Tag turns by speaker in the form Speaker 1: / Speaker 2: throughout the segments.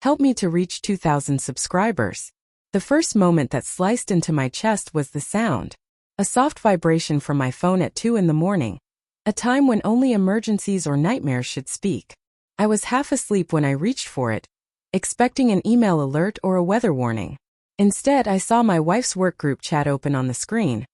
Speaker 1: Help me to reach 2,000 subscribers. The first moment that sliced into my chest was the sound. A soft vibration from my phone at 2 in the morning. A time when only emergencies or nightmares should speak. I was half asleep when I reached for it, expecting an email alert or a weather warning. Instead, I saw my wife's work group chat open on the screen,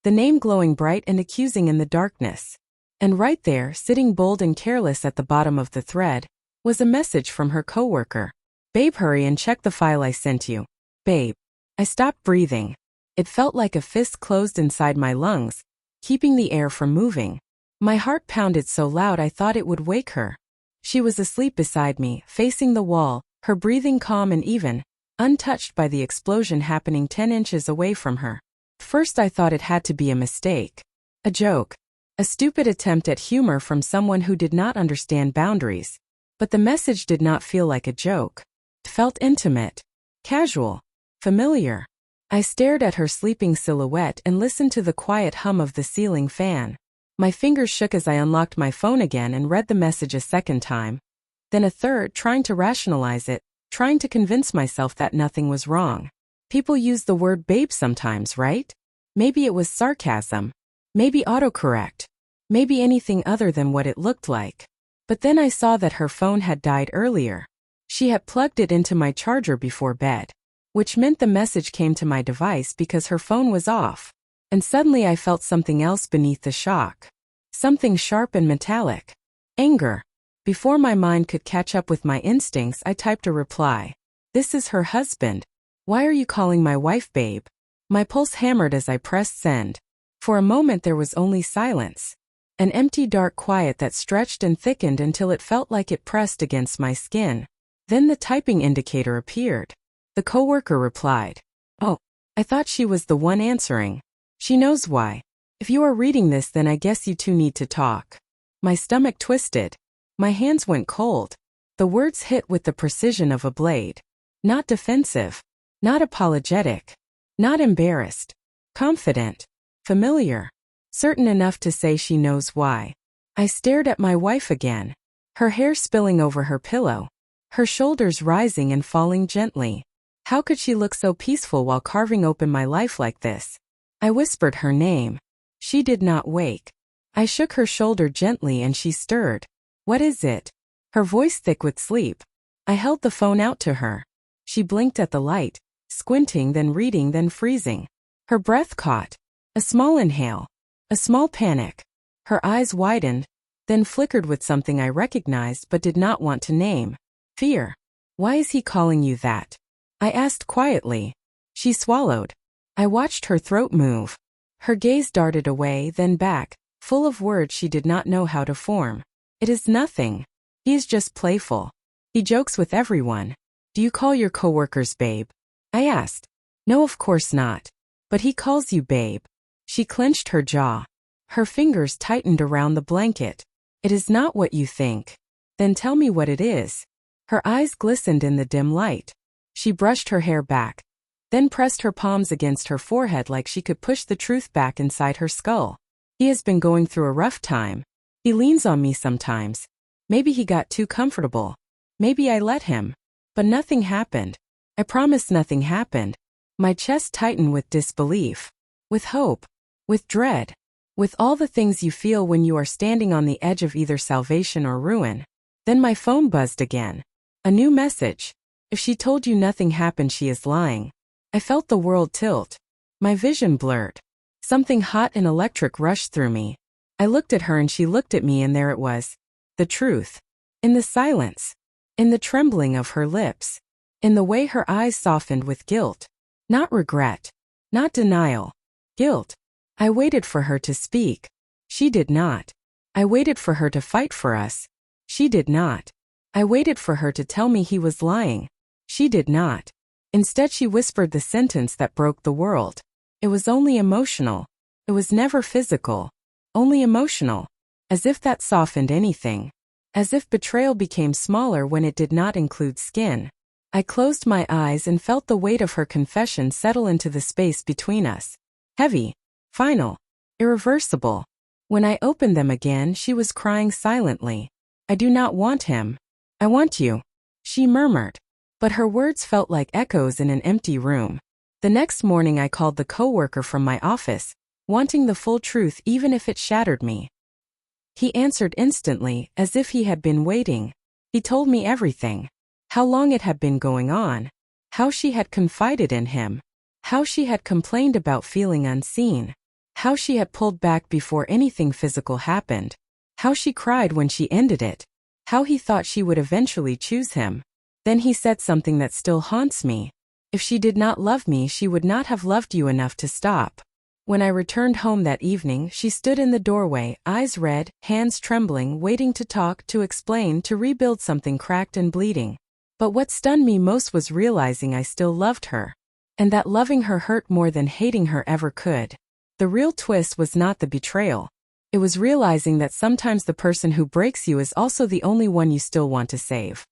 Speaker 1: the name glowing bright and accusing in the darkness. And right there, sitting bold and careless at the bottom of the thread, was a message from her coworker. Babe, hurry and check the file I sent you. Babe. I stopped breathing. It felt like a fist closed inside my lungs, keeping the air from moving. My heart pounded so loud I thought it would wake her. She was asleep beside me, facing the wall, her breathing calm and even, untouched by the explosion happening 10 inches away from her. First I thought it had to be a mistake. A joke. A stupid attempt at humor from someone who did not understand boundaries. But the message did not feel like a joke. It felt intimate, casual, familiar. I stared at her sleeping silhouette and listened to the quiet hum of the ceiling fan. My fingers shook as I unlocked my phone again and read the message a second time. Then a third, trying to rationalize it, trying to convince myself that nothing was wrong. People use the word babe sometimes, right? Maybe it was sarcasm. Maybe autocorrect. Maybe anything other than what it looked like. But then I saw that her phone had died earlier. She had plugged it into my charger before bed, which meant the message came to my device because her phone was off. And suddenly I felt something else beneath the shock. Something sharp and metallic. Anger. Before my mind could catch up with my instincts, I typed a reply. This is her husband. Why are you calling my wife babe? My pulse hammered as I pressed send. For a moment there was only silence. An empty dark quiet that stretched and thickened until it felt like it pressed against my skin. Then the typing indicator appeared. The coworker replied. Oh, I thought she was the one answering. She knows why. If you are reading this, then I guess you two need to talk. My stomach twisted. My hands went cold. The words hit with the precision of a blade. Not defensive. Not apologetic. Not embarrassed. Confident. Familiar. Certain enough to say she knows why. I stared at my wife again. Her hair spilling over her pillow. Her shoulders rising and falling gently. How could she look so peaceful while carving open my life like this? I whispered her name. She did not wake. I shook her shoulder gently and she stirred. What is it? Her voice thick with sleep. I held the phone out to her. She blinked at the light, squinting, then reading, then freezing. Her breath caught. A small inhale. A small panic. Her eyes widened, then flickered with something I recognized but did not want to name. Fear. Why is he calling you that? I asked quietly. She swallowed. I watched her throat move. Her gaze darted away, then back, full of words she did not know how to form. It is nothing. He is just playful. He jokes with everyone. Do you call your coworkers babe? I asked. No, of course not. But he calls you babe. She clenched her jaw. Her fingers tightened around the blanket. It is not what you think. Then tell me what it is. Her eyes glistened in the dim light. She brushed her hair back, then pressed her palms against her forehead like she could push the truth back inside her skull. He has been going through a rough time. He leans on me sometimes. Maybe he got too comfortable. Maybe I let him. But nothing happened. I promise nothing happened. My chest tightened with disbelief. With hope. With dread. With all the things you feel when you are standing on the edge of either salvation or ruin. Then my phone buzzed again. A new message. If she told you nothing happened, she is lying. I felt the world tilt. My vision blurred. Something hot and electric rushed through me. I looked at her and she looked at me, and there it was. The truth. In the silence. In the trembling of her lips. In the way her eyes softened with guilt. Not regret. Not denial. Guilt. I waited for her to speak. She did not. I waited for her to fight for us. She did not. I waited for her to tell me he was lying. She did not. Instead, she whispered the sentence that broke the world. It was only emotional. It was never physical. Only emotional. As if that softened anything. As if betrayal became smaller when it did not include skin. I closed my eyes and felt the weight of her confession settle into the space between us. Heavy. Final. Irreversible. When I opened them again, she was crying silently. I do not want him. I want you. She murmured. But her words felt like echoes in an empty room. The next morning I called the coworker from my office, wanting the full truth even if it shattered me. He answered instantly, as if he had been waiting. He told me everything. How long it had been going on. How she had confided in him. How she had complained about feeling unseen. How she had pulled back before anything physical happened. How she cried when she ended it. How he thought she would eventually choose him. Then he said something that still haunts me. If she did not love me, she would not have loved you enough to stop. When I returned home that evening, she stood in the doorway, eyes red, hands trembling, waiting to talk, to explain, to rebuild something cracked and bleeding. But what stunned me most was realizing I still loved her. And that loving her hurt more than hating her ever could. The real twist was not the betrayal. It was realizing that sometimes the person who breaks you is also the only one you still want to save.